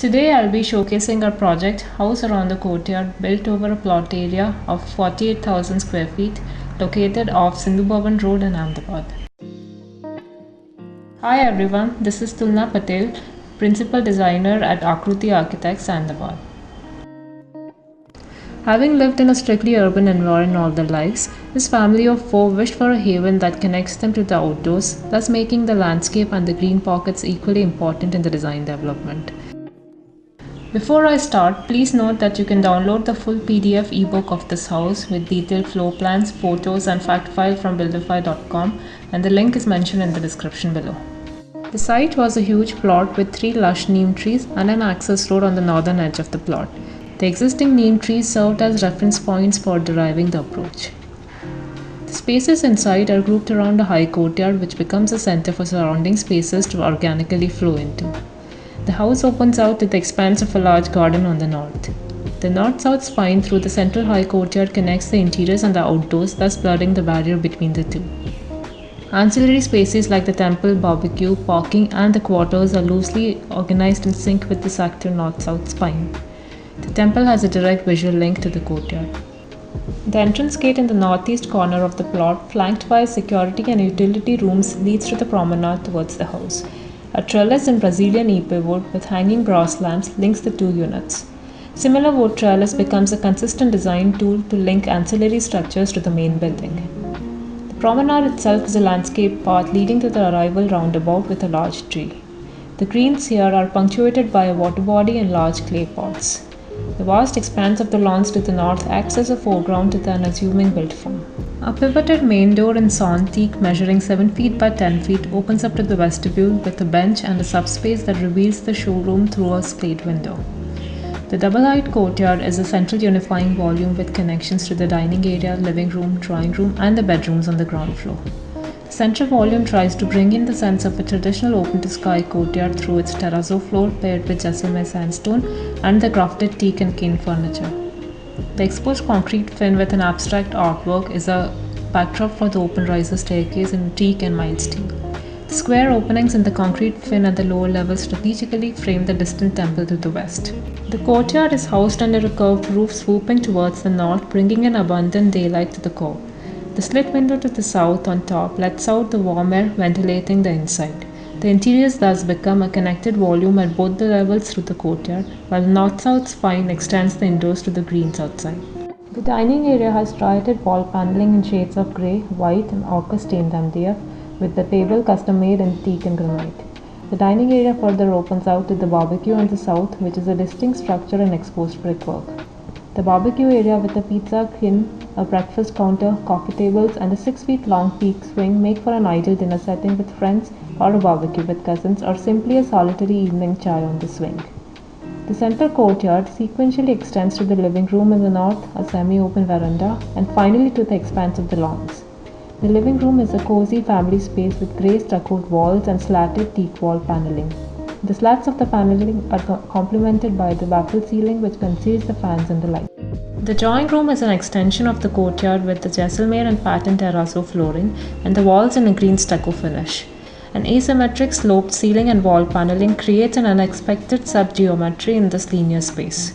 Today I'll be showcasing our project House Around the Courtyard, built over a plot area of 48,000 square feet located off Sindhu Bhavan Road in Ahmedabad. Hi everyone, this is Tulna Patel, Principal Designer at Akruti Architects, Ahmedabad. Having lived in a strictly urban environment all their lives, this family of four wished for a haven that connects them to the outdoors, thus making the landscape and the green pockets equally important in the design development. Before I start, please note that you can download the full PDF ebook of this house with detailed floor plans, photos and fact file from builderfy.com, and the link is mentioned in the description below. The site was a huge plot with 3 lush neem trees and an access road on the northern edge of the plot. The existing neem trees served as reference points for deriving the approach. The spaces inside are grouped around a high courtyard which becomes a center for surrounding spaces to organically flow into. The house opens out to the expanse of a large garden on the north. The north-south spine through the central high courtyard connects the interiors and the outdoors, thus blurring the barrier between the two. Ancillary spaces like the temple, barbecue, parking, and the quarters are loosely organized in sync with this active north-south spine. The temple has a direct visual link to the courtyard. The entrance gate in the northeast corner of the plot, flanked by security and utility rooms, leads to the promenade towards the house. A trellis in Brazilian ipe wood with hanging brass lamps links the two units. Similar wood trellis becomes a consistent design tool to link ancillary structures to the main building. The promenade itself is a landscape path leading to the arrival roundabout with a large tree. The greens here are punctuated by a water body and large clay pots. The vast expanse of the lawns to the north acts as a foreground to the unassuming built form. A pivoted main door in sawn teak measuring 7 feet by 10 feet opens up to the vestibule with a bench and a subspace that reveals the showroom through a slate window. The double-height courtyard is a central unifying volume with connections to the dining area, living room, drawing room, and the bedrooms on the ground floor. The central volume tries to bring in the sense of a traditional open-to-sky courtyard through its terrazzo floor paired with Jaisalmer sandstone and the crafted teak and cane furniture. The exposed concrete fin with an abstract artwork is a backdrop for the open riser staircase in teak and mild steel. The square openings in the concrete fin at the lower level strategically frame the distant temple to the west. The courtyard is housed under a curved roof swooping towards the north, bringing in abundant daylight to the core. The slit window to the south on top lets out the warm air, ventilating the inside. The interiors thus become a connected volume at both the levels through the courtyard, while the north-south spine extends the indoors to the greens outside. The dining area has striated wall paneling in shades of grey, white, and ochre stained MDF, with the table custom made in teak and granite. The dining area further opens out to the barbecue on the south, which is a distinct structure in exposed brickwork. The barbecue area with a pizza kiln, a breakfast counter, coffee tables, and a 6 feet long teak swing make for an ideal dinner setting with friends or a barbecue with cousins, or simply a solitary evening chai on the swing. The central courtyard sequentially extends to the living room in the north, a semi-open veranda, and finally to the expanse of the lawns. The living room is a cozy family space with grey stuccoed walls and slatted teak wall paneling. The slats of the paneling are complemented by the baffled ceiling which conceals the fans and the light. The drawing room is an extension of the courtyard with the Jaisalmer and pattern terrazzo flooring and the walls in a green stucco finish. An asymmetric sloped ceiling and wall paneling creates an unexpected sub-geometry in this linear space.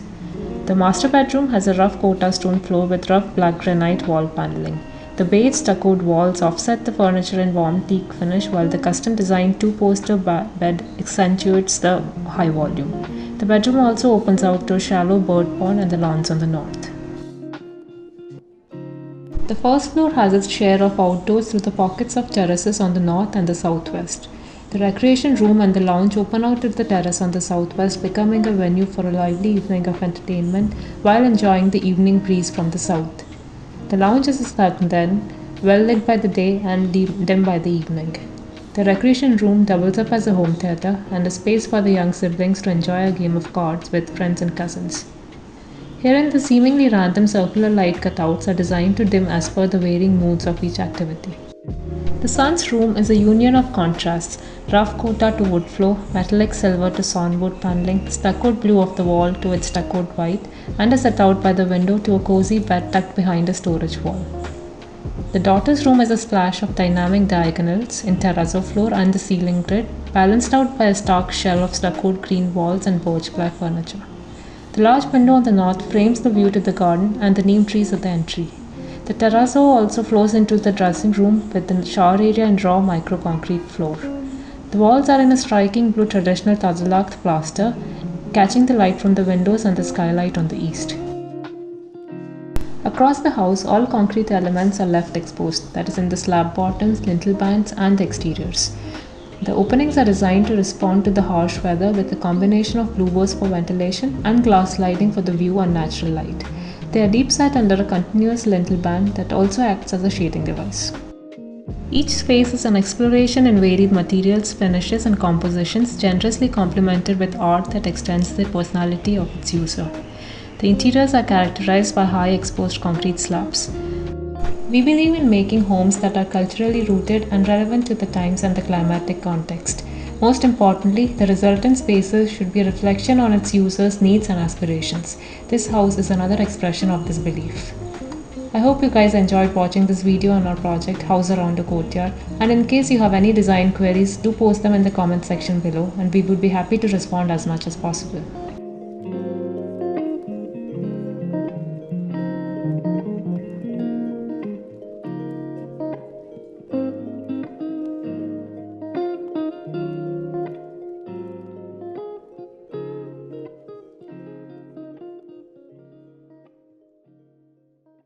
The master bedroom has a rough Kota stone floor with rough black granite wall paneling. The beige stuccoed walls offset the furniture in warm teak finish, while the custom-designed two-poster bed accentuates the high volume. The bedroom also opens out to a shallow bird pond and the lawns on the north. The first floor has its share of outdoors through the pockets of terraces on the north and the southwest. The recreation room and the lounge open out to the terrace on the southwest, becoming a venue for a lively evening of entertainment while enjoying the evening breeze from the south. The lounge is a den, well lit by the day and dim by the evening. The recreation room doubles up as a home theatre and a space for the young siblings to enjoy a game of cards with friends and cousins. Herein, the seemingly random circular light cutouts are designed to dim as per the varying moods of each activity. The son's room is a union of contrasts, rough Kota to wood floor, metallic silver to sawn wood paneling, stuccoed blue of the wall to its stuccoed white, and a set out by the window to a cozy bed tucked behind a storage wall. The daughter's room is a splash of dynamic diagonals in terrazzo floor and the ceiling grid, balanced out by a stark shell of stuccoed green walls and birch-black furniture. The large window on the north frames the view to the garden and the neem trees at the entry. The terrazzo also flows into the dressing room with the shower area and raw micro-concrete floor. The walls are in a striking blue traditional Tazilakt plaster, catching the light from the windows and the skylight on the east. Across the house, all concrete elements are left exposed, that is in the slab bottoms, lintel bands and the exteriors. The openings are designed to respond to the harsh weather with a combination of louvers for ventilation and glass sliding for the view and natural light. They are deep set under a continuous lintel band that also acts as a shading device. Each space is an exploration in varied materials, finishes and compositions, generously complemented with art that extends the personality of its user. The interiors are characterized by high exposed concrete slabs. We believe in making homes that are culturally rooted and relevant to the times and the climatic context. Most importantly, the resultant spaces should be a reflection on its users' needs and aspirations. This house is another expression of this belief. I hope you guys enjoyed watching this video on our project House Around a Courtyard, and in case you have any design queries, do post them in the comment section below and we would be happy to respond as much as possible.